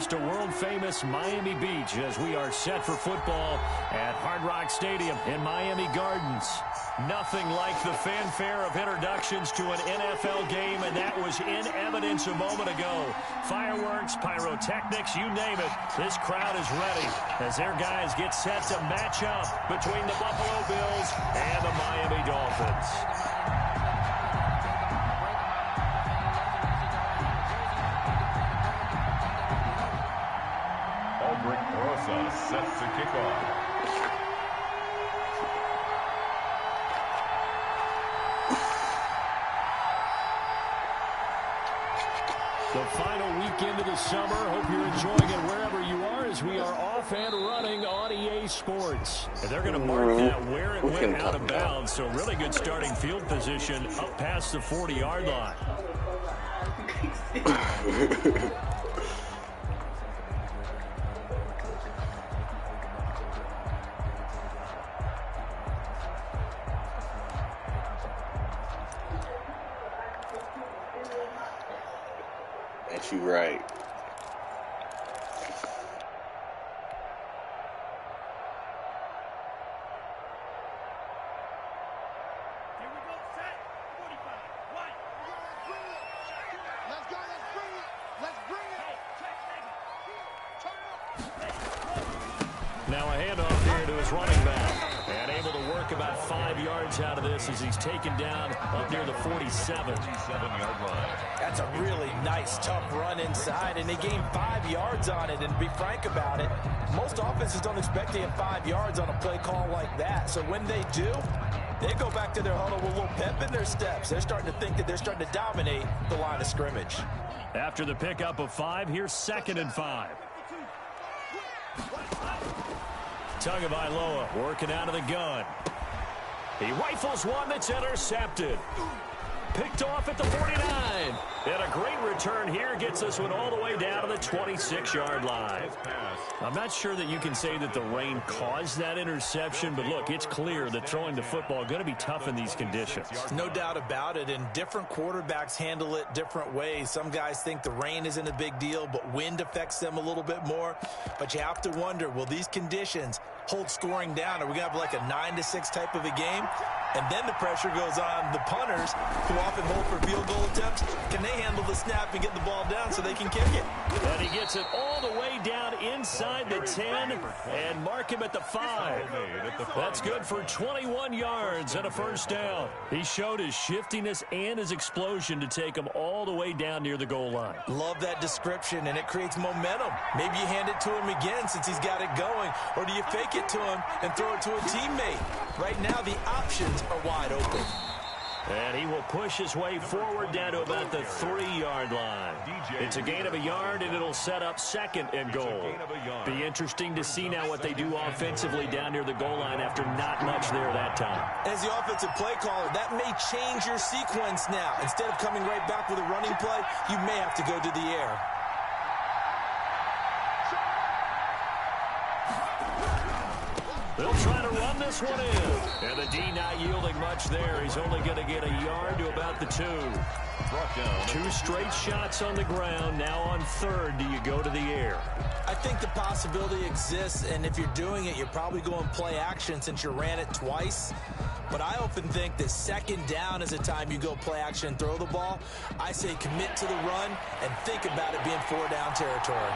coast to world-famous Miami Beach as we are set for football at Hard Rock Stadium in Miami Gardens. Nothing like the fanfare of introductions to an NFL game, and that was in evidence a moment ago. Fireworks, pyrotechnics, you name it. This crowd is ready as their guys get set to match up between the Buffalo Bills and the Miami Dolphins. Set to kick off. The final weekend of the summer. Hope you're enjoying it wherever you are as we are off and running on EA Sports. And they're going to mark that where it went out of bounds. So really good starting field position up past the 40-yard line. You right. Here we go, set, 45, one. Let's go, let's bring it. Let's bring it. Now a handoff here to his running back. And able to work about 5 yards out of this as he's taken down up near the 47-yard line. That's a really nice, tough run inside, and they gained 5 yards on it. And to be frank about it, most offenses don't expect to get 5 yards on a play call like that. So when they do, they go back to their huddle with a little pep in their steps. They're starting to think that they're starting to dominate the line of scrimmage. After the pickup of 5, here's 2nd and 5. Tagovailoa working out of the gun. He rifles one that's intercepted. Picked off at the 49. And a great return here gets this one all the way down to the 26-yard line. I'm not sure that you can say that the rain caused that interception, but look, it's clear that throwing the football going to be tough in these conditions. No doubt about it, and different quarterbacks handle it different ways. Some guys think the rain isn't a big deal, but wind affects them a little bit more. But you have to wonder, will these conditions hold scoring down? Are we going to have like a 9-6 type of a game? And then the pressure goes on the punters, who often hold for field goal attempts. Can they handle the snap and get the ball down so they can kick it? And he gets it all the way down inside the 10 and mark him at the 5. That's good for 21 yards and a first down. He showed his shiftiness and his explosion to take him all the way down near the goal line. Love that description, and it creates momentum. Maybe you hand it to him again since he's got it going, or do you fake it to him and throw it to a teammate? Right now, the options are wide open. And he will push his way forward down to about the 3-yard line. It's a gain of a yard, and it'll set up 2nd and goal. Be interesting to see now what they do offensively down near the goal line after not much there that time. As the offensive play caller, that may change your sequence now. Instead of coming right back with a running play, you may have to go to the air. They'll try to run this one in. And the D not yielding much there. He's only going to get a yard to about the 2. 2 straight shots on the ground. Now on 3rd, do you go to the air? I think the possibility exists, and if you're doing it, you're probably going play action since you ran it twice. But I often think that 2nd down is a time you go play action and throw the ball. I say commit to the run and think about it being 4-down territory.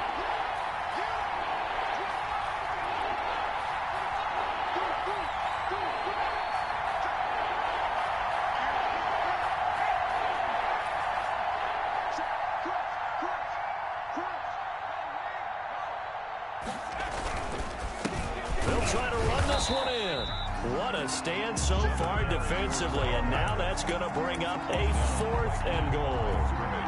Trying to run this one in. What a stand so far defensively, and now that's going to bring up a 4th and goal.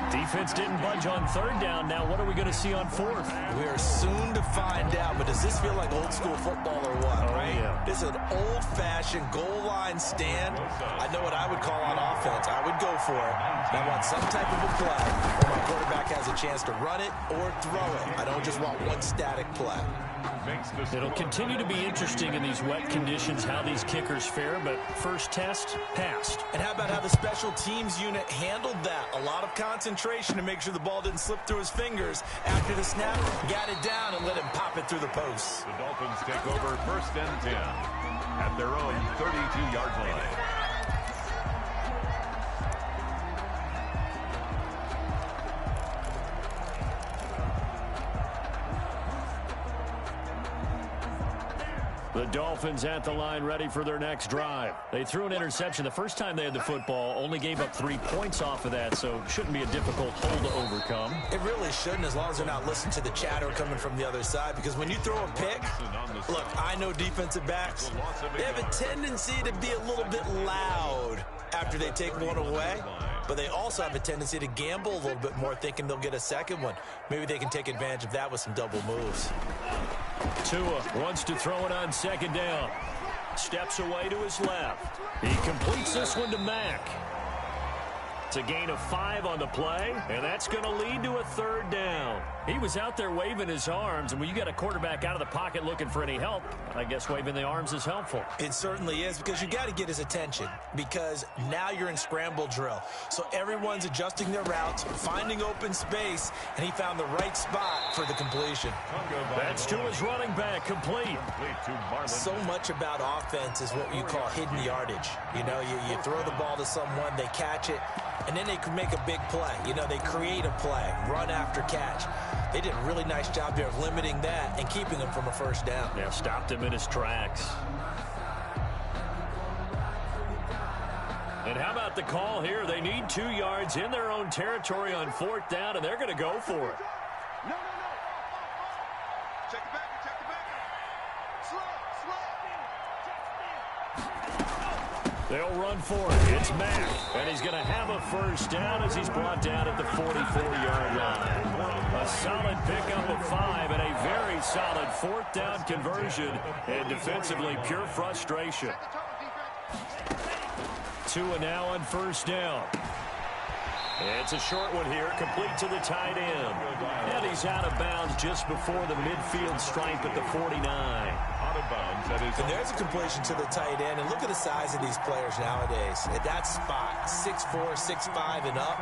Defense didn't budge on 3rd down. Now what are we going to see on 4th? We are soon to find out, but does this feel like old school football or what, right? Yeah. This is an old-fashioned goal line stand. I know what I would call on offense. I would go for it. I want some type of a play where my quarterback has a chance to run it or throw it. I don't just want one static play. It'll continue to be interesting in these wet conditions how these kickers fare, but first test, passed. And how about how the special teams unit handled that? A lot of concentration to make sure the ball didn't slip through his fingers. After the snap, got it down and let him pop it through the posts. The Dolphins take over 1st and 10 at their own 32-yard line. The Dolphins at the line ready for their next drive. They threw an interception the first time they had the football, only gave up 3 points off of that, so shouldn't be a difficult hole to overcome. It really shouldn't, as long as they're not listening to the chatter coming from the other side, because when you throw a pick, look, I know defensive backs, they have a tendency to be a little bit loud after they take one away, but they also have a tendency to gamble a little bit more, thinking they'll get a second one. Maybe they can take advantage of that with some double moves. Tua wants to throw it on 2nd down. Steps away to his left. He completes this one to Mack. It's a gain of 5 on the play, and that's going to lead to a 3rd down. He was out there waving his arms, and when you got a quarterback out of the pocket looking for any help, I guess waving the arms is helpful. It certainly is, because you got to get his attention, because now you're in scramble drill. So everyone's adjusting their routes, finding open space, and he found the right spot for the completion. That's to his running back, complete. So much about offense is what you call hidden yardage. You know, you throw the ball to someone, they catch it, and then they can make a big play. You know, they create a play, run after catch. They did a really nice job there of limiting that and keeping him from a 1st down. Yeah, stopped him in his tracks. And how about the call here? They need 2 yards in their own territory on 4th down, and they're going to go for it. No. Check the back. They'll run for it. It's Mack, and he's going to have a 1st down as he's brought down at the 44-yard line. A solid pickup of 5 and a very solid 4th down conversion, and defensively pure frustration. Tua now on 1st down. It's a short one here, complete to the tight end. And he's out of bounds just before the midfield stripe at the 49. Out of bounds. And there's a completion to the tight end. And look at the size of these players nowadays. At that spot, 6'4", 6'5", and up.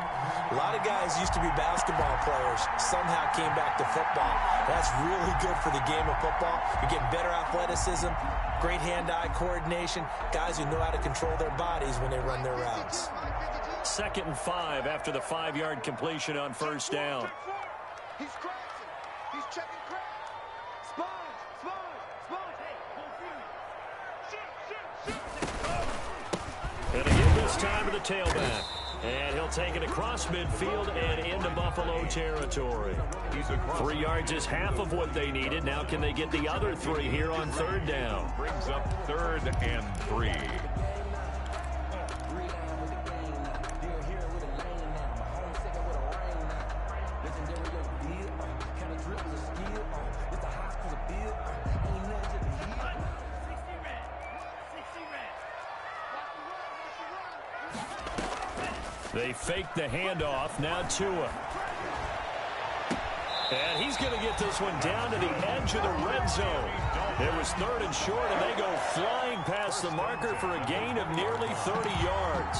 A lot of guys used to be basketball players, somehow came back to football. That's really good for the game of football. You're getting better athleticism, great hand-eye coordination, guys who know how to control their bodies when they run their routes. 2nd and 5 after the 5-yard completion on 1st down. He's crossing. He's checking crowd. Sponge. Hey, full field. And again this time to the tailback. And he'll take it across midfield and into Buffalo territory. 3 yards is half of what they needed. Now can they get the other 3 here on 3rd down? Brings up 3rd and 3. They fake the handoff. Now Tua. And he's going to get this one down to the edge of the red zone. It was 3rd and short, and they go flying past the marker for a gain of nearly 30 yards.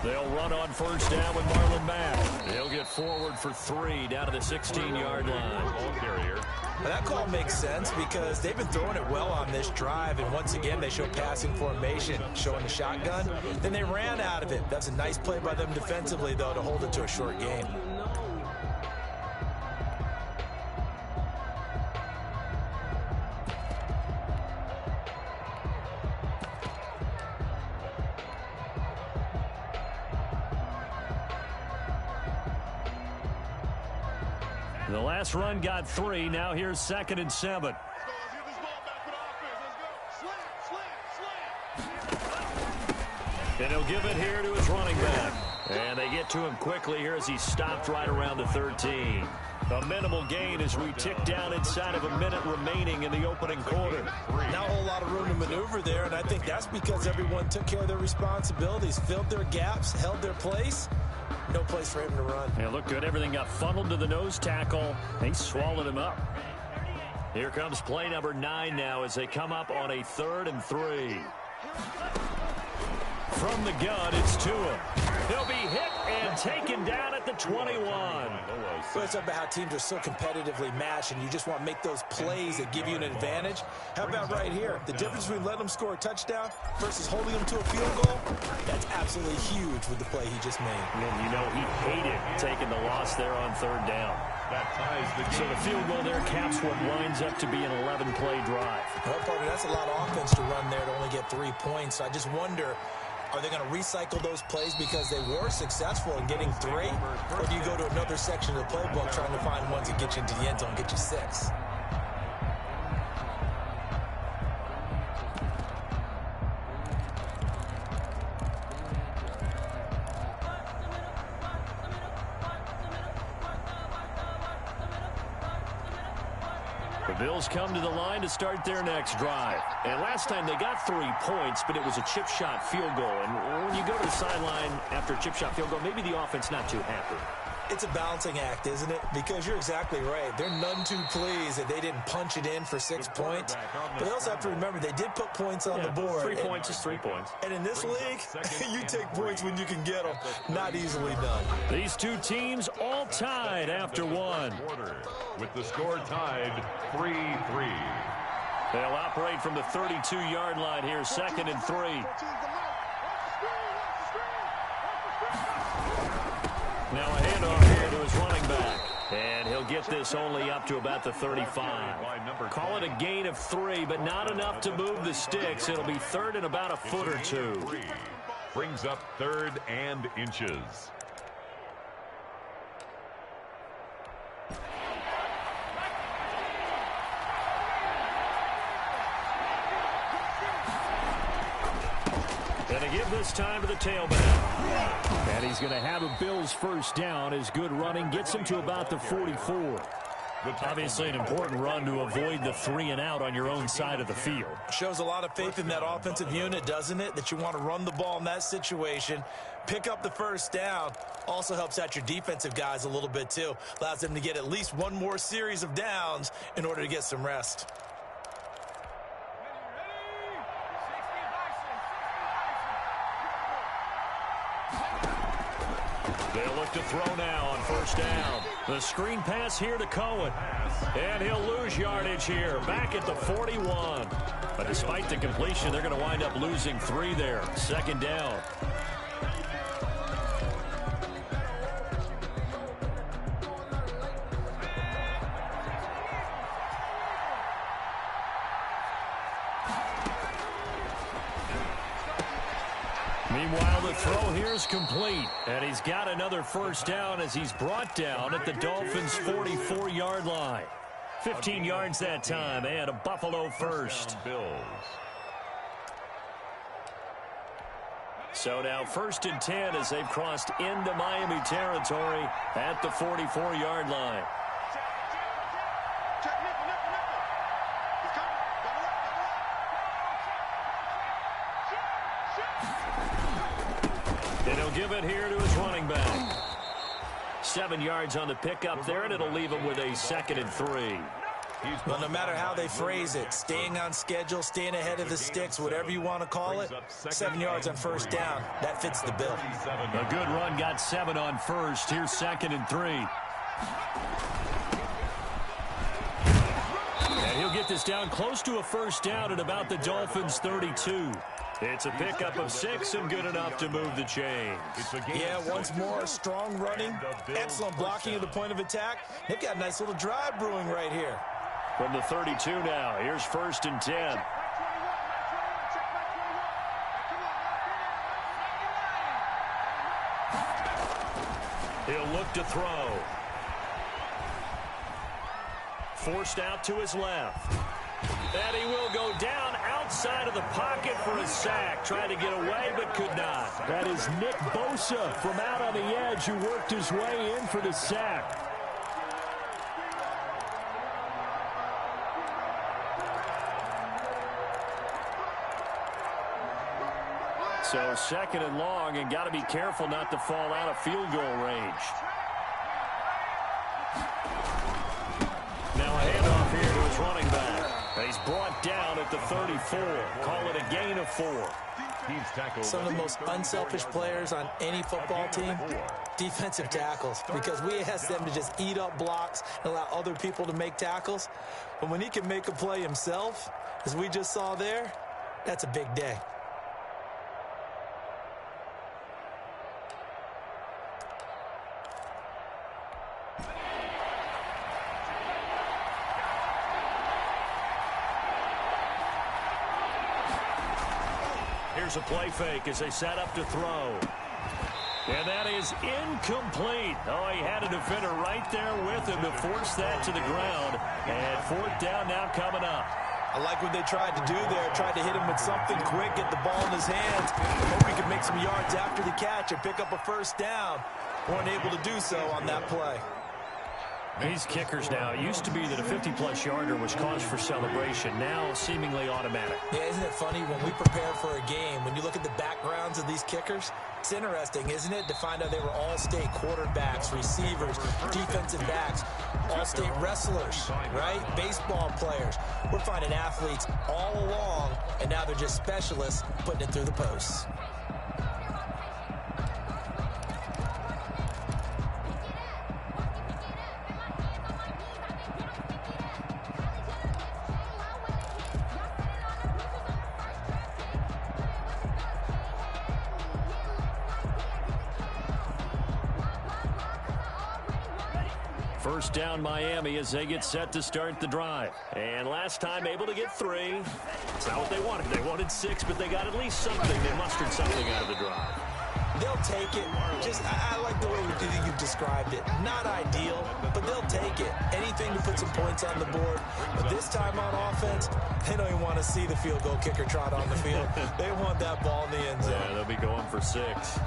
They'll run on 1st down with Marlon Mack. He'll get forward for 3 down to the 16-yard line. Ball carrier. Well, that call makes sense because they've been throwing it well on this drive, and once again they show passing formation, showing the shotgun. Then they ran out of it. That's a nice play by them defensively, though, to hold it to a short game. The last run got 3. Now here's 2nd and 7. And he'll give it here to his running back. And they get to him quickly here as he stopped right around the 13. A minimal gain as we tick down inside of a minute remaining in the opening quarter. Not a whole lot of room to maneuver there, and I think that's because everyone took care of their responsibilities, filled their gaps, held their place. No place for him to run. Yeah, looked good. Everything got funneled to the nose tackle. They swallowed him up. Here comes play number 9 now as they come up on a 3rd and 3. From the gun, it's Tua. He'll be hit and taken down at the 21. Well, it's about how teams are so competitively matched, and you just want to make those plays that give you an advantage. How about right here? The difference between letting them score a touchdown versus holding them to a field goal, that's absolutely huge with the play he just made. And you know he hated taking the loss there on 3rd down. That ties the game. So the field goal there caps what winds up to be an 11-play drive. Well, partner, that's a lot of offense to run there to only get 3 points. So I just wonder, are they going to recycle those plays because they were successful in getting 3? Or do you go to another section of the playbook trying to find ones that get you into the end zone, get you 6? The Bills come to the line to start their next drive. And last time they got 3 points, but it was a chip shot field goal. And when you go to the sideline after a chip shot field goal, maybe the offense not too happy. It's a balancing act, isn't it? Because you're exactly right. They're none too pleased that they didn't punch it in for 6 points. But they also have to remember they did put points on the board. 3 points is 3 points. And in this league, you take points when you can get them. Not easily done. These two teams all tied after 1. With the score tied 3-3. They'll operate from the 32-yard line here, 2nd and 3. Now a handoff here to his running back. And he'll get this only up to about the 35. Call it a gain of 3, but not enough to move the sticks. It'll be 3rd and about a foot or 2. Brings up 3rd and inches. Going to give this time to the tailback. And he's going to have a Bills first down. His good running gets him to about the 44. Obviously an important run to avoid the 3 and out on your own side of the field. Shows a lot of faith in that offensive unit, doesn't it? That you want to run the ball in that situation. Pick up the first down. Also helps out your defensive guys a little bit too. Allows them to get at least one more series of downs in order to get some rest. They'll look to throw now on first down. The screen pass here to Cohen. And he'll lose yardage here, back at the 41. But despite the completion, they're going to wind up losing 3 there. 2nd down. Meanwhile, the throw here is complete. And he's got another first down as he's brought down at the Dolphins' 44-yard line. 15 yards that time and a Buffalo first. So now 1st and 10 as they've crossed into Miami territory at the 44-yard line. And he'll give it here to his running back. 7 yards on the pickup there, and it'll leave him with a 2nd and 3. Well, no matter how they phrase it, staying on schedule, staying ahead of the sticks, whatever you want to call it, 7 yards on first down, that fits the bill. A good run got 7 on first. Here's 2nd and 3. And he'll get this down close to a first down at about the Dolphins' 32. It's a pickup of 6 and good enough to move the chains. Yeah, once more, strong running, excellent blocking at the point of attack. They've got a nice little drive brewing right here. From the 32 now, here's 1st and 10. He'll look to throw. Forced out to his left. And he will go down outside of the pocket for a sack. Tried to get away, but could not. That is Nick Bosa from out on the edge who worked his way in for the sack. So second and long, and got to be careful not to fall out of field goal range. Now a handoff here to his running back. And he's brought down at the 34. Call it a gain of 4. Some of the most unselfish players on any football team, defensive tackles, because we ask them to just eat up blocks and allow other people to make tackles. But when he can make a play himself, as we just saw there, that's a big day. Here's a play fake as they set up to throw. And that is incomplete. Oh, he had a defender right there with him to force that to the ground. And fourth down now coming up. I like what they tried to do there. Tried to hit him with something quick, get the ball in his hands. Hope he could make some yards after the catch and pick up a first down. Weren't able to do so on that play. These kickers now, it used to be that a 50-plus yarder was cause for celebration. Now seemingly automatic. Yeah, isn't it funny when we prepare for a game, when you look at the backgrounds of these kickers, it's interesting, isn't it, to find out they were all-state quarterbacks, receivers, defensive backs, all-state wrestlers, right? Baseball players. We're finding athletes all along, and now they're just specialists putting it through the posts. First down Miami as they get set to start the drive. And last time able to get 3. It's not what they wanted. They wanted 6, but they got at least something. They mustered something out of the drive. They'll take it. I like the way you described it. Not ideal, but they'll take it. Anything to put some points on the board. But this time on offense, they don't even want to see the field goal kicker trot on the field. They want that ball in the end zone. Yeah, they'll be going for 6.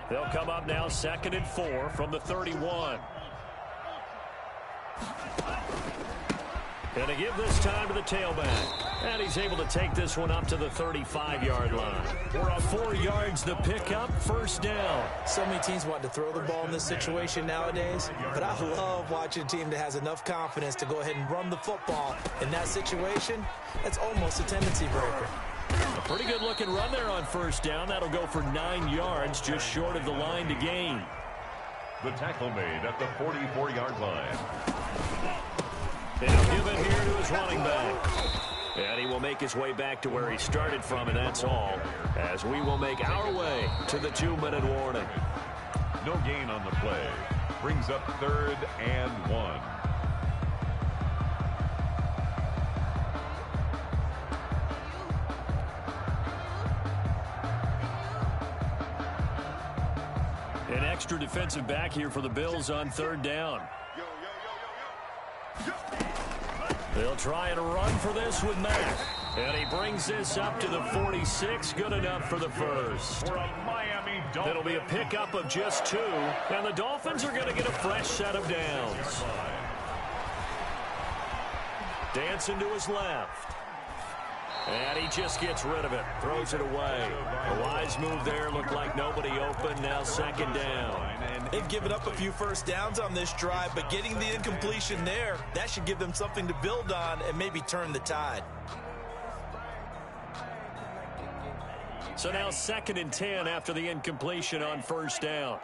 They'll come up now, 2nd and 4 from the 31. And to give this time to the tailback. And he's able to take this one up to the 35-yard line. We're on 4 yards the pickup, first down. So many teams want to throw the ball in this situation nowadays, but I love watching a team that has enough confidence to go ahead and run the football. In that situation, that's almost a tendency breaker. A pretty good-looking run there on first down. That'll go for 9 yards, just short of the line to gain. The tackle made at the 44-yard line. And he'll give it here to his running back. And he will make his way back to where he started from, and that's all, as we will make our way to the 2-minute warning. No gain on the play. Brings up 3rd and 1. An extra defensive back here for the Bills on 3rd down. They'll try and run for this with Mack. And he brings this up to the 46. Good enough for the first. It'll be a pickup of just 2. And the Dolphins are going to get a fresh set of downs. Dancing to his left. And he just gets rid of it. Throws it away. A wise move there. Looked like nobody open. Now 2nd down. They've given up a few first downs on this drive, but getting the incompletion there, that should give them something to build on and maybe turn the tide. So now 2nd and 10 after the incompletion on first down.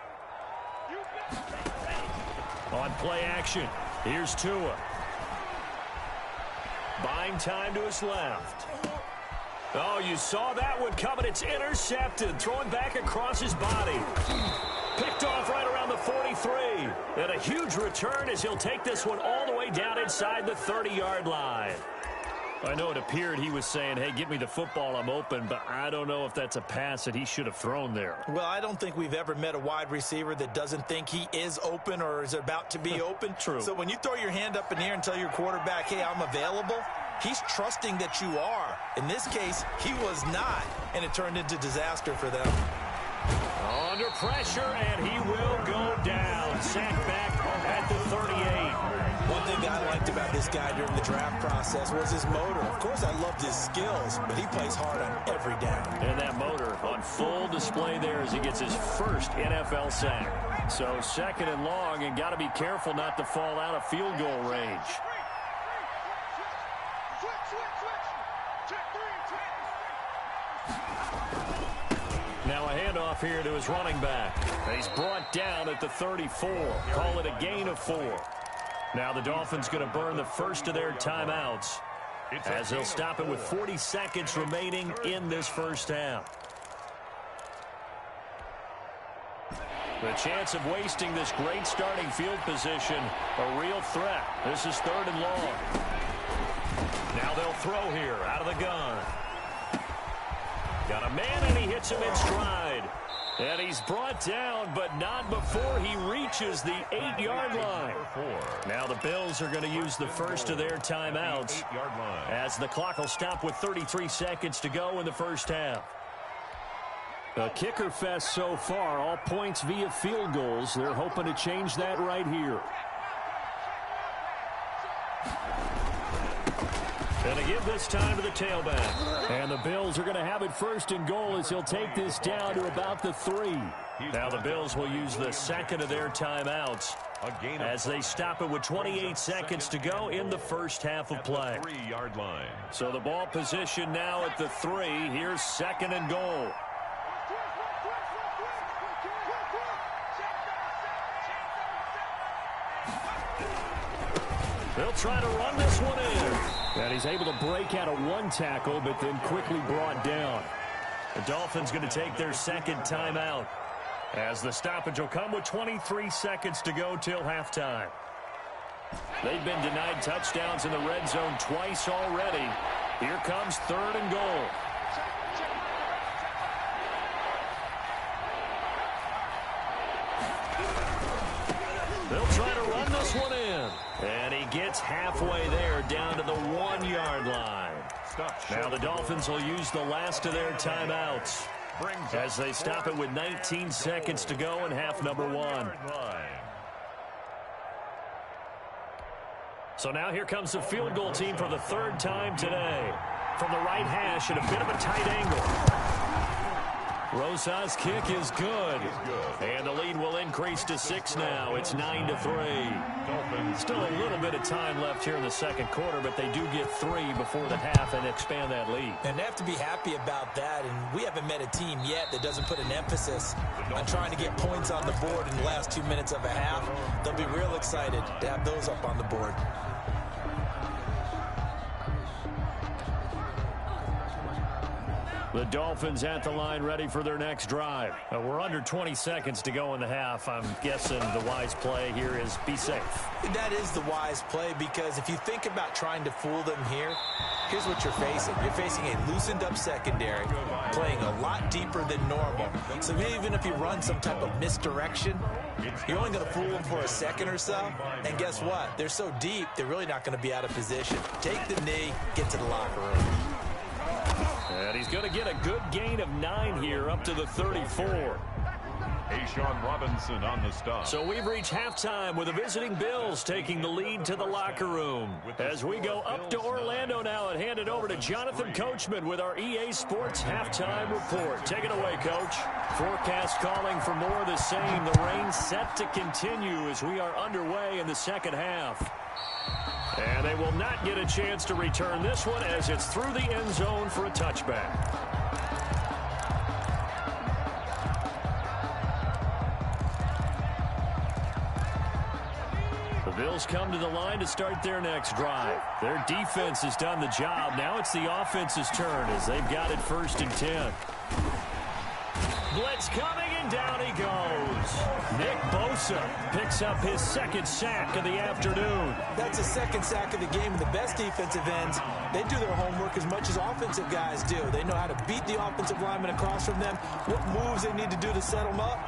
On play action, here's Tua. Buying time to his left. Oh, you saw that one coming. It's intercepted. Throwing back across his body. Picked off right around the 43. And a huge return as he'll take this one all the way down inside the 30-yard line. I know it appeared he was saying, hey, give me the football, I'm open, but I don't know if that's a pass that he should have thrown there. Well, I don't think we've ever met a wide receiver that doesn't think he is open or is about to be open. True. So when you throw your hand up in the air and tell your quarterback, hey, I'm available, he's trusting that you are. In this case, he was not, and it turned into disaster for them. Under pressure, and he will go down. sack back at the 38. One thing that I liked about this guy during the draft process was his motor. Of course, I loved his skills, but he plays hard on every down. And that motor on full display there as he gets his first NFL sack. So 2nd and long, and got to be careful not to fall out of field goal range. Now a handoff here to his running back. He's brought down at the 34. Call it a gain of 4. Now the Dolphins going to burn the first of their timeouts as they'll stop it with 40 seconds remaining in this first half. The chance of wasting this great starting field position, a real threat. This is 3rd and long. Now they'll throw here out of the gun. Got a man, and he hits him in stride. And he's brought down, but not before he reaches the 8-yard line. Now the Bills are going to use the first of their timeouts as the clock will stop with 33 seconds to go in the first half. A kicker fest so far, all points via field goals. They're hoping to change that right here. And to give this time to the tailback. And the Bills are going to have it 1st and goal as he'll take this down to about the 3. Now the Bills will use the 2nd of their timeouts as they stop it with 28 seconds to go in the first half of play. 3-yard line. So the ball position now at the 3. Here's 2nd and goal. They'll try to run this one in. And he's able to break out of 1 tackle, but then quickly brought down. The Dolphins going to take their 2nd timeout as the stoppage will come with 23 seconds to go till halftime. They've been denied touchdowns in the red zone twice already. Here comes 3rd and goal. They'll try to run this one in. And he gets halfway there down to the 1-yard line. Now the Dolphins will use the last of their timeouts as they stop it with 19 seconds to go in half number 1. So now here comes the field goal team for the 3rd time today. From the right hash at a bit of a tight angle. Rosa's kick is good. And the lead will increase to 6 now. It's 9-3. Still a little bit of time left here in the 2nd quarter, but they do get 3 before the half and expand that lead. And they have to be happy about that. And we haven't met a team yet that doesn't put an emphasis on trying to get points on the board in the last 2 minutes of a half. They'll be real excited to have those up on the board. The Dolphins at the line ready for their next drive. We're under 20 seconds to go in the half. I'm guessing the wise play here is be safe. That is the wise play because if you think about trying to fool them here, here's what you're facing. You're facing a loosened up secondary, playing a lot deeper than normal. So even if you run some type of misdirection, you're only going to fool them for a second or so. And guess what? They're so deep, they're really not going to be out of position. Take the knee, get to the locker room. And he's going to get a good gain of 9 here up to the 34. Sean Robinson on the stop. So we've reached halftime with the visiting Bills taking the lead to the locker room. As we go up to Orlando now and hand it over to Jonathan Coachman with our EA Sports halftime report. Take it away, Coach. Forecast calling for more of the same. The rain set to continue as we are underway in the 2nd half. And they will not get a chance to return this one as it's through the end zone for a touchback. The Bills come to the line to start their next drive. Their defense has done the job. Now it's the offense's turn as they've got it 1st and 10. Blitz coming, and down he goes. Nick Bosa picks up his 2nd sack of the afternoon. That's a 2nd sack of the game. And the best defensive ends, they do their homework as much as offensive guys do. They know how to beat the offensive lineman across from them, what moves they need to do to set them up.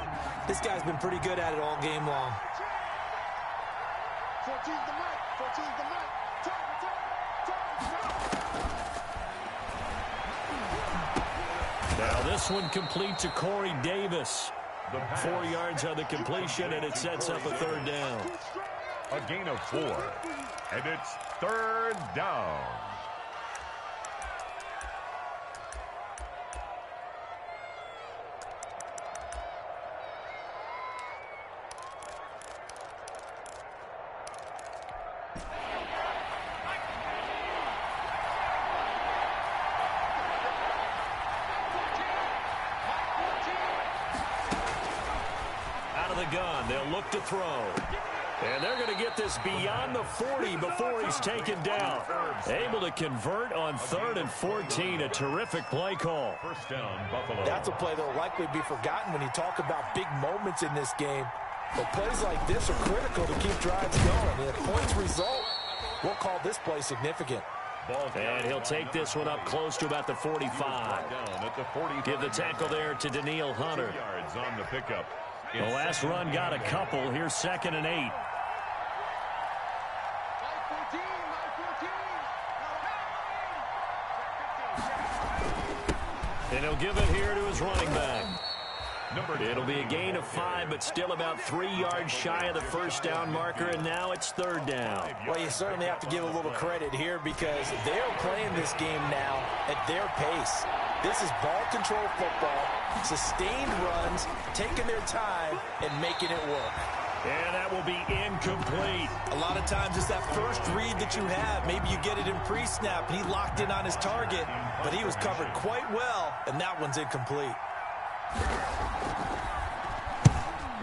This guy's been pretty good at it all game long. 14's the mic. 14's the mic. Now this one complete to Corey Davis. 4 yards on the completion, and it sets up a third down. A gain of 4, and it's third down. Gun. They'll look to throw. And they're going to get this beyond the 40 before he's taken down. Able to convert on 3rd and 14. A terrific play call. First down, Buffalo. That's a play that will likely be forgotten when you talk about big moments in this game. But plays like this are critical to keep drives going. And if points result, we'll call this play significant. And he'll take this one up close to about the 45. Give the tackle there to Daniil Hunter. Yards on the pickup. The last run got a couple. Here's 2nd and 8. And he'll give it here to his running back. It'll be a gain of 5, but still about 3 yards shy of the first down marker, and now it's 3rd down. Well, you certainly have to give a little credit here because they're playing this game now at their pace. This is ball control football, sustained runs, taking their time, and making it work. And that will be incomplete. A lot of times it's that first read that you have. Maybe you get it in pre-snap, and he locked in on his target, but he was covered quite well, and that one's incomplete.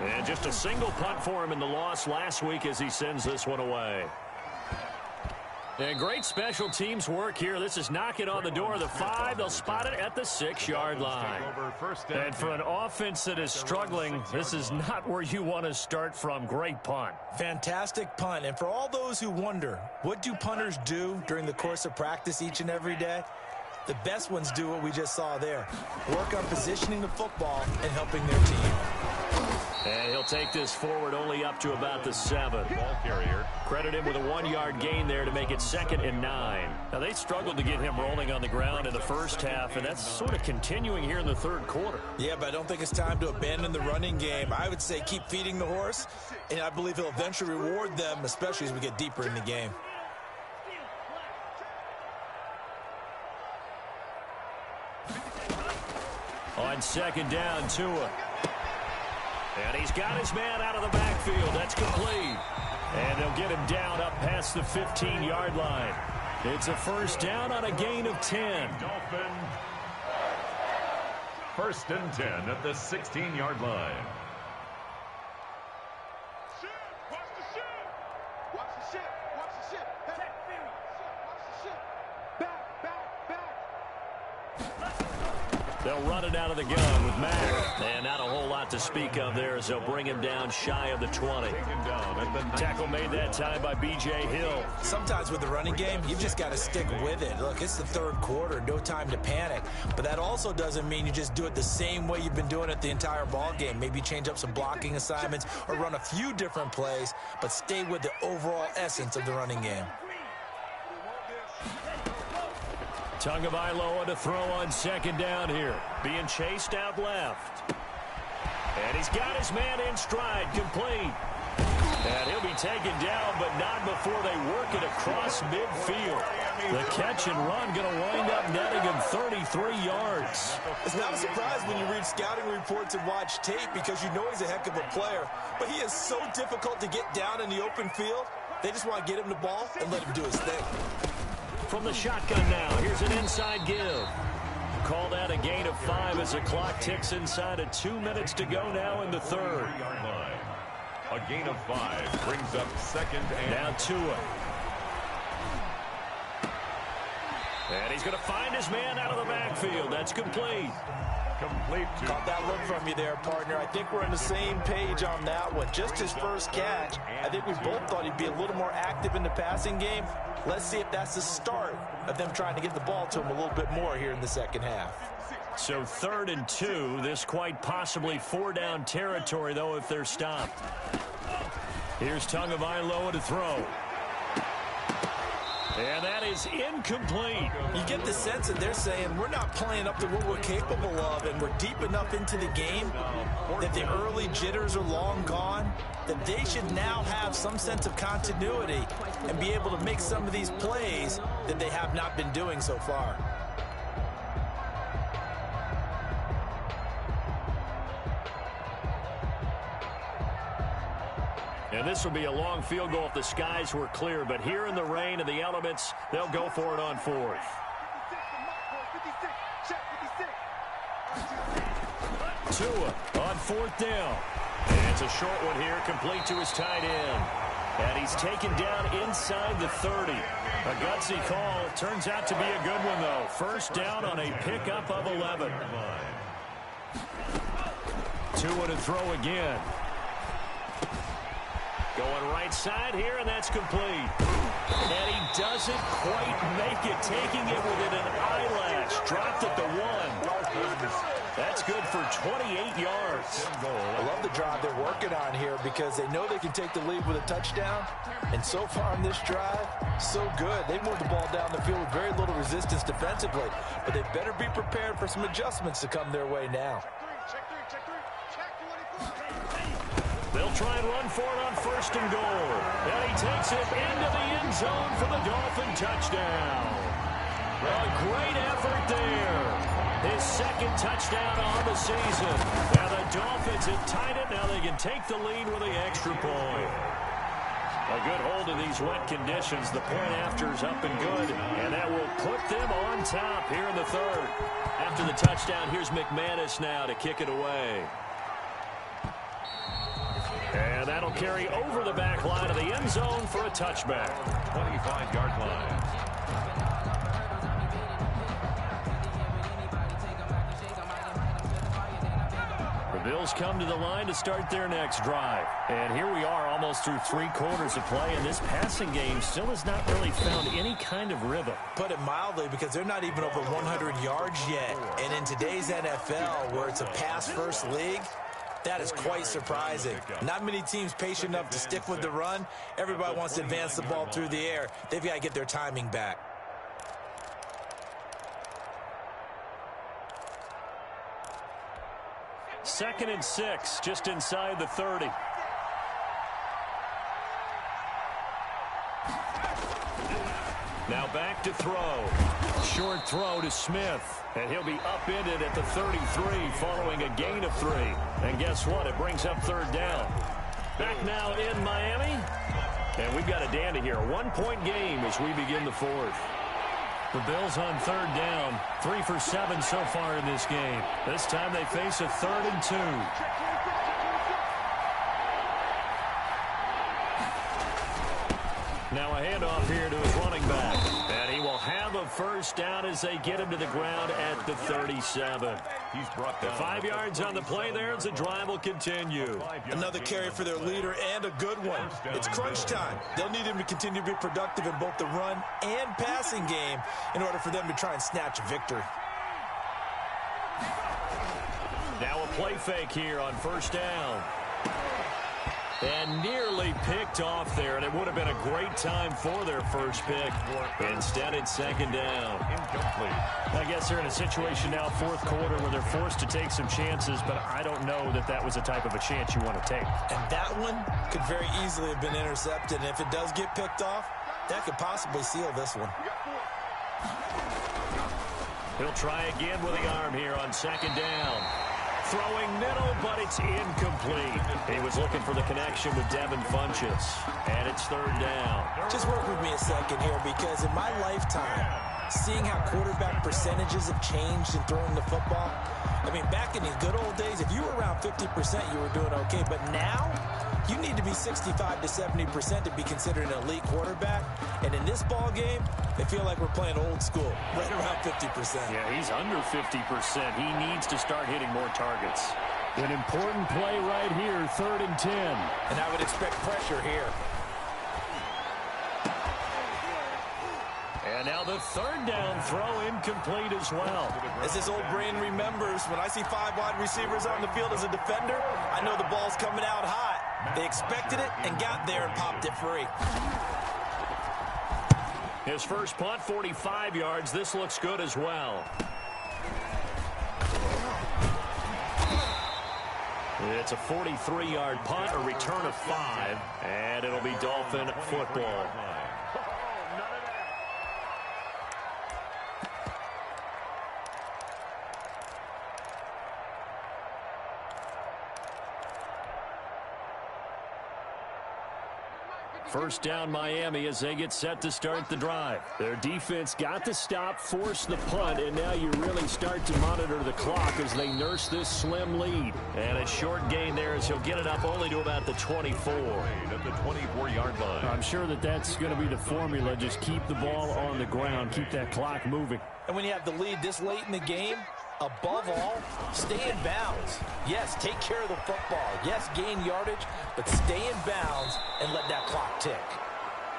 And just a single punt for him in the loss last week as he sends this one away. And great special teams work here. This is knocking on the door of the 5. They'll spot it at the 6-yard line. And for an offense that is struggling, this is not where you want to start from. Great punt. Fantastic punt. And for all those who wonder, what do punters do during the course of practice each and every day? The best ones do what we just saw there. Work on positioning the football and helping their team. And he'll take this forward only up to about the 7. Ball carrier. Credit him with a 1-yard gain there to make it 2nd and 9. Now, they struggled to get him rolling on the ground in the first half, and that's sort of continuing here in the 3rd quarter. Yeah, but I don't think it's time to abandon the running game. I would say keep feeding the horse, and I believe he'll eventually reward them, especially as we get deeper in the game. On 2nd down, Tua. And he's got his man out of the backfield. That's complete. And they'll get him down up past the 15-yard line. It's a first down on a gain of 10. Dolphin. 1st and 10 at the 16-yard line. Watch the ship. Watch the ship. Watch the ship. Check field. Watch the ship. Back, back, back. They'll run it out of the gun with Mack. And not a whole lot to speak of there as they'll bring him down shy of the 20. Tackle made that time by B.J. Hill. Sometimes with the running game, you've just got to stick with it. Look, it's the 3rd quarter, no time to panic. But that also doesn't mean you just do it the same way you've been doing it the entire ball game. Maybe change up some blocking assignments or run a few different plays, but stay with the overall essence of the running game. Tagovailoa to throw on 2nd down here. Being chased out left. And he's got his man in stride, complete. And he'll be taken down, but not before they work it across midfield. The catch and run going to wind up netting him 33 yards. It's not a surprise when you read scouting reports and watch tape because you know he's a heck of a player. But he is so difficult to get down in the open field. They just want to get him the ball and let him do his thing. From the shotgun now, here's an inside give. Called out a gain of 5 as the clock ticks inside of 2 minutes to go now in the 3rd. A gain of 5 brings up 2nd and... Now Tua. And he's going to find his man out of the backfield. That's complete. Complete to... Caught that look from you there, partner. I think we're on the same page on that one. Just his first catch. I think we both thought he'd be a little more active in the passing game. Let's see if that's the start of them trying to get the ball to him a little bit more here in the second half. So 3rd and 2. This quite possibly 4-down territory, though, if they're stopped. Here's Tagovailoa to throw. And that is incomplete. You get the sense that they're saying we're not playing up to what we're capable of, and we're deep enough into the game that the early jitters are long gone, that they should now have some sense of continuity and be able to make some of these plays that they have not been doing so far. And this will be a long field goal if the skies were clear. But here in the rain and the elements, they'll go for it on fourth. Tua on fourth down. And it's a short one here, complete to his tight end. And he's taken down inside the 30. A gutsy call. Turns out to be a good one, though. First down on a pickup of 11. Tua to throw again. Going right side here, and that's complete. And he doesn't quite make it, taking it within an eyelash. Dropped at the 1. That's good for 28 yards. I love the drive they're working on here because they know they can take the lead with a touchdown. And so far on this drive, so good. They moved the ball down the field with very little resistance defensively. But they better be prepared for some adjustments to come their way now. They'll try and run for it on first and goal. And he takes it into the end zone for the Dolphin touchdown. A great effort there. His second touchdown on the season. Now the Dolphins have tied it. Now they can take the lead with the extra point. A good hold of these wet conditions. The point after is up and good. And that will put them on top here in the third. After the touchdown, here's McManus now to kick it away. And that'll carry over the back line of the end zone for a touchback. 25-yard line. The Bills come to the line to start their next drive. And here we are almost through 3 quarters of play, and this passing game still has not really found any kind of rhythm. Put it mildly, because they're not even over 100 yards yet. And in today's NFL, where it's a pass-first league, that is quite surprising. Not many teams patient enough to stick with the run. Everybody wants to advance the ball through the air. They've got to get their timing back. Second and 6, just inside the 30. Now back to throw. Short throw to Smith. And he'll be upended at the 33 following a gain of 3. And guess what? It brings up third down. Back now in Miami. And we've got a dandy here. A 1-point game as we begin the fourth. The Bills on third down. 3 for 7 so far in this game. This time they face a 3rd and 2. Now a handoff here to his running back. And he will have a first down as they get him to the ground at the 37. He's brought down 5 yards on the play there as the drive will continue. Another carry for their leader and a good one. It's crunch time. They'll need him to continue to be productive in both the run and passing game in order for them to try and snatch a victory. Now a play fake here on first down. And nearly picked off there, and it would have been a great time for their first pick. Instead, it's second down. Incomplete. I guess they're in a situation now, fourth quarter, where they're forced to take some chances, but I don't know that that was the type of a chance you want to take. And that one could very easily have been intercepted, and if it does get picked off, that could possibly seal this one. He'll try again with the arm here on second down. Throwing middle, but it's incomplete. He was looking for the connection with Devin Funchess. And it's third down. Just work with me a second here, because in my lifetime, seeing how quarterback percentages have changed in throwing the football, I mean, back in the good old days, if you were around 50%, you were doing okay. But now, you need to be 65 to 70% to be considered an elite quarterback. And in this ball game, they feel like we're playing old school, right around 50%. Yeah, he's under 50%. He needs to start hitting more targets. An important play right here, 3rd and 10. And I would expect pressure here. And now the third down throw incomplete as well. As this old brain remembers, when I see 5 wide receivers on the field as a defender, I know the ball's coming out hot. They expected it and got there and popped it free. His first punt, 45 yards. This looks good as well. It's a 43-yard punt, a return of 5, and it'll be Dolphin football. First down Miami as they get set to start the drive. Their defense got the stop, forced the punt, and now you really start to monitor the clock as they nurse this slim lead. And a short gain there as he'll get it up only to about the 24. At the 24-yard line. I'm sure that's going to be the formula. Just keep the ball on the ground, keep that clock moving. And when you have the lead this late in the game, above all, stay in bounds. Yes, take care of the football. Yes, gain yardage, but stay in bounds and let that clock tick.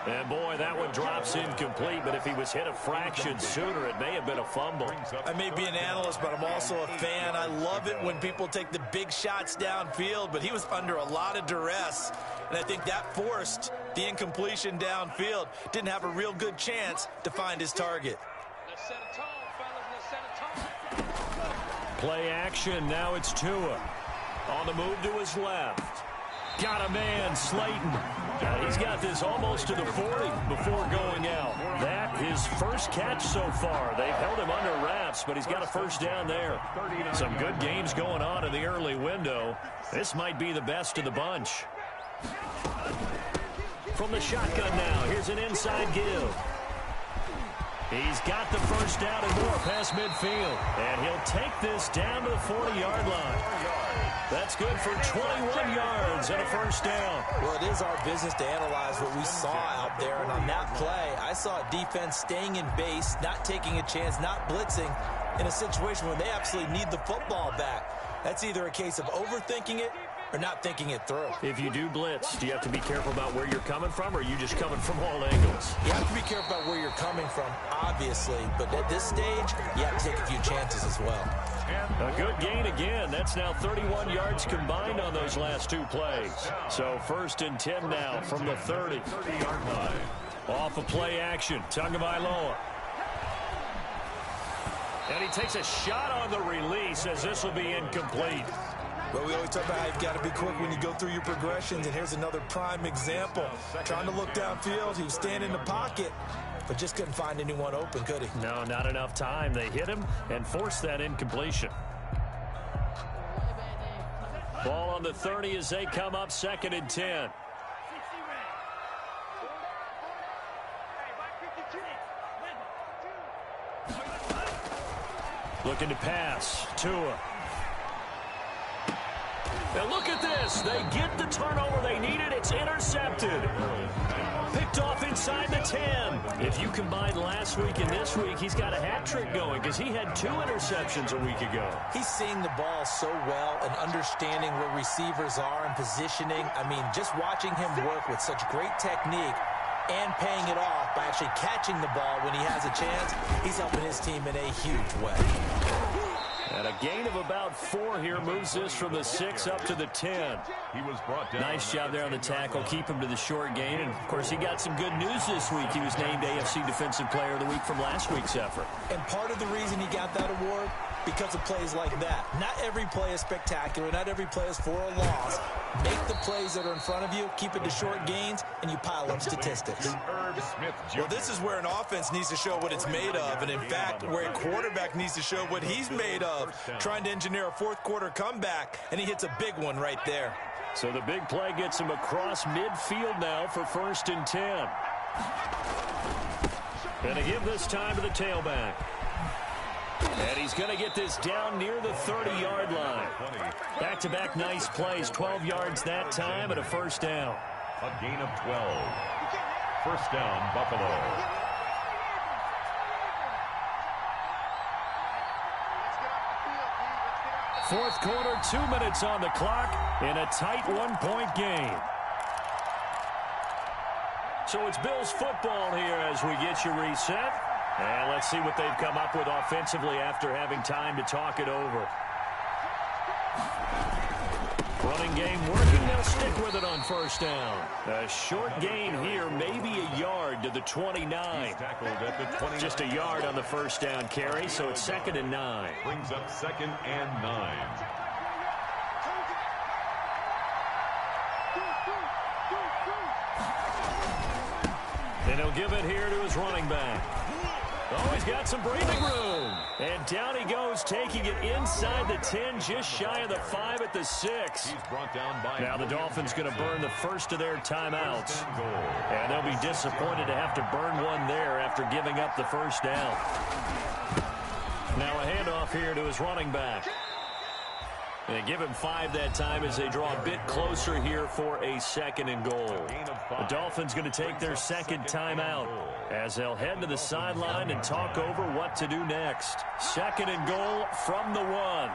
And boy, that one drops incomplete, but if he was hit a fraction sooner, it may have been a fumble. I may be an analyst, but I'm also a fan. I love it when people take the big shots downfield, but he was under a lot of duress, and I think that forced the incompletion downfield. Didn't have a real good chance to find his target. Let's set a tone, fellas. Let's set a tone. Play action. Now it's Tua. On the move to his left. Got a man, Slayton. He's got this almost to the 40 before going out. That his first catch so far. They've held him under wraps, but he's got a first down there. Some good games going on in the early window. This might be the best of the bunch. From the shotgun now, here's an inside give. He's got the first down and more past midfield. And he'll take this down to the 40-yard line. That's good for 21 yards and a first down. Well, it is our business to analyze what we saw out there. And on that play, I saw a defense staying in base, not taking a chance, not blitzing in a situation where they absolutely need the football back. That's either a case of overthinking it or not thinking it through. If you do blitz, do you have to be careful about where you're coming from, or are you just coming from all angles? You have to be careful about where you're coming from, obviously. But at this stage, you have to take a few chances as well. A good gain again. That's now 31 yards combined on those last two plays. So first and 10 now from the 30. 30-yard line. Off of play action, Tagovailoa. And he takes a shot on the release as this will be incomplete. But we always talk about how you've got to be quick when you go through your progressions, and here's another prime example. Trying to look downfield, he was standing in the pocket, but just couldn't find anyone open, could he? No, not enough time. They hit him and forced that incompletion. Ball on the 30 as they come up, 2nd and 10. Looking to pass. Tua. And look at this. They get the turnover they needed. It's intercepted. Picked off inside the 10. If you combine last week and this week, he's got a hat trick going because he had 2 interceptions a week ago. He's seeing the ball so well and understanding where receivers are and positioning. I mean, just watching him work with such great technique and paying it off by actually catching the ball when he has a chance, he's helping his team in a huge way. And a gain of about 4 here moves this from the 6 up to the 10. He was brought down. Nice job there on the tackle. Keep him to the short gain. And, of course, he got some good news this week. He was named AFC Defensive Player of the Week from last week's effort. And part of the reason he got that award, because of plays like that. Not every play is spectacular. Not every play is for a loss. Make the plays that are in front of you, keep it to short gains, and you pile up statistics. Well, this is where an offense needs to show what it's made of, and in fact, where a quarterback needs to show what he's made of, trying to engineer a fourth-quarter comeback, and he hits a big one right there. So the big play gets him across midfield now for 1st and 10. Going to give this time to the tailback. And he's going to get this down near the 30-yard line. Back-to-back nice plays, 12 yards that time and a first down. A gain of 12. First down, Buffalo. Fourth quarter, 2 minutes on the clock in a tight 1-point game. So it's Bills football here as we get you reset. And let's see what they've come up with offensively after having time to talk it over. Running game working. They'll stick with it on first down. A short gain here, maybe a yard to the 29. Tackled at the 29. Just a yard on the first down carry, so it's 2nd and 9. Brings up 2nd and 9. And he'll give it here to his running back. Oh, he's got some breathing room. And down he goes, taking it inside the 10, just shy of the 5 at the 6. He's brought down by now the Dolphins going to burn the first of their timeouts. And they'll be disappointed to have to burn one there after giving up the first down. Now a handoff here to his running back. They give him 5 that time as they draw a bit closer here for a 2nd and goal. The Dolphins going to take their 2nd timeout as they'll head to the sideline and talk over what to do next. 2nd and goal from the 1.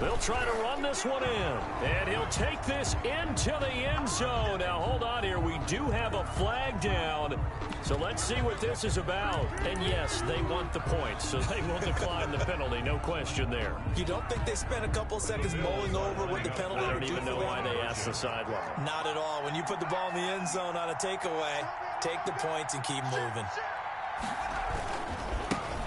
They'll try to run this one in. And he'll take this into the end zone. Now, hold on here. We do have a flag down. So let's see what this is about. And, yes, they want the points, so they will decline the penalty. No question there. You don't think they spent a couple seconds mulling over what the penalty I would don't do even know why they asked the sideline. Not at all. When you put the ball in the end zone on a takeaway, take the points and keep moving.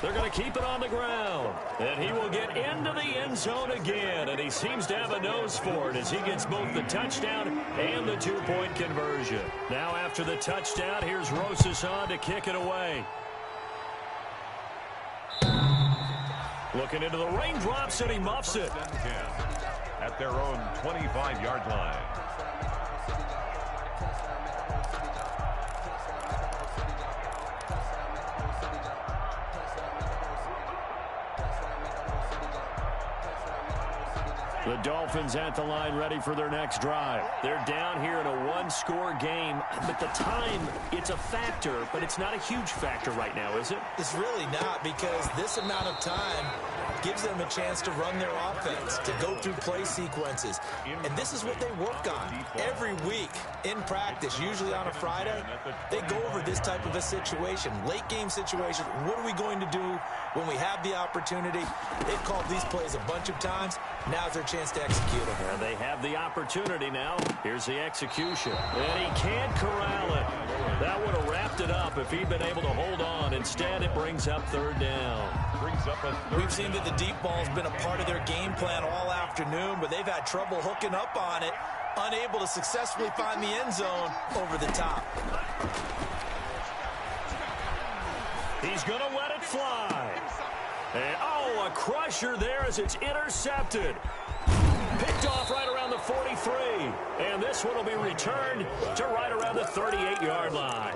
They're going to keep it on the ground. And he will get into the end zone again. And he seems to have a nose for it as he gets both the touchdown and the 2-point conversion. Now after the touchdown, here's Rosas on to kick it away. Looking into the raindrops, and he muffs it. At their own 25-yard line. The Dolphins at the line ready for their next drive. They're down here in a one-score game, but the time, it's a factor, but it's not a huge factor right now, is it? It's really not, because this amount of time gives them a chance to run their offense, to go through play sequences. And this is what they work on every week in practice, usually on a Friday. They go over this type of a situation, late game situation. What are we going to do when we have the opportunity? They've called these plays a bunch of times. Now's their chance to execute them. And they have the opportunity now. Here's the execution. And he can't corral it. That would have wrapped it up if he'd been able to hold on. Instead, it brings up 3rd down. We've seen that the deep ball's been a part of their game plan all afternoon, but they've had trouble hooking up on it, unable to successfully find the end zone over the top. He's going to let it fly. And, oh, a crusher there as it's intercepted. Picked off right around the 43. And this one will be returned to right around the 38-yard line.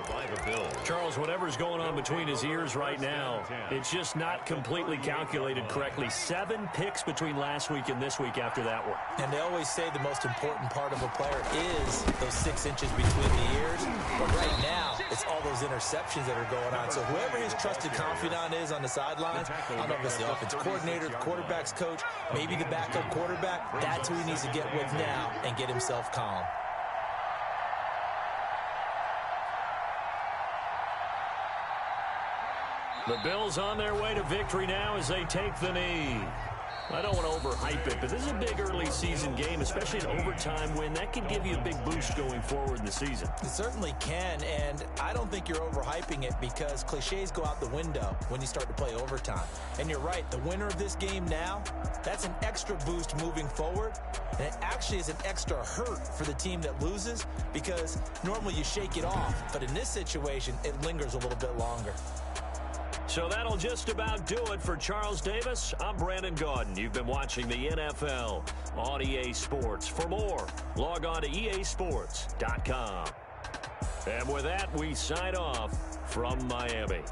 Charles, whatever's going on between his ears right now, it's just not completely calculated correctly. 7 picks between last week and this week after that one. And they always say the most important part of a player is those 6 inches between the ears. But right now, it's all those interceptions that are going on. So whoever his trusted confidant is on the sidelines, I don't know if it's the offensive coordinator, the quarterback's coach, maybe the backup quarterback, that's who he needs to get with now and get himself calm. The Bills on their way to victory now as they take the knee. I don't want to overhype it, but this is a big early season game, especially an overtime win. That could give you a big boost going forward in the season. It certainly can, and I don't think you're overhyping it because cliches go out the window when you start to play overtime. And you're right, the winner of this game now, that's an extra boost moving forward, and it actually is an extra hurt for the team that loses because normally you shake it off, but in this situation, it lingers a little bit longer. So that'll just about do it for Charles Davis. I'm Brandon Gaudin. You've been watching the NFL on EA Sports. For more, log on to easports.com. And with that, we sign off from Miami.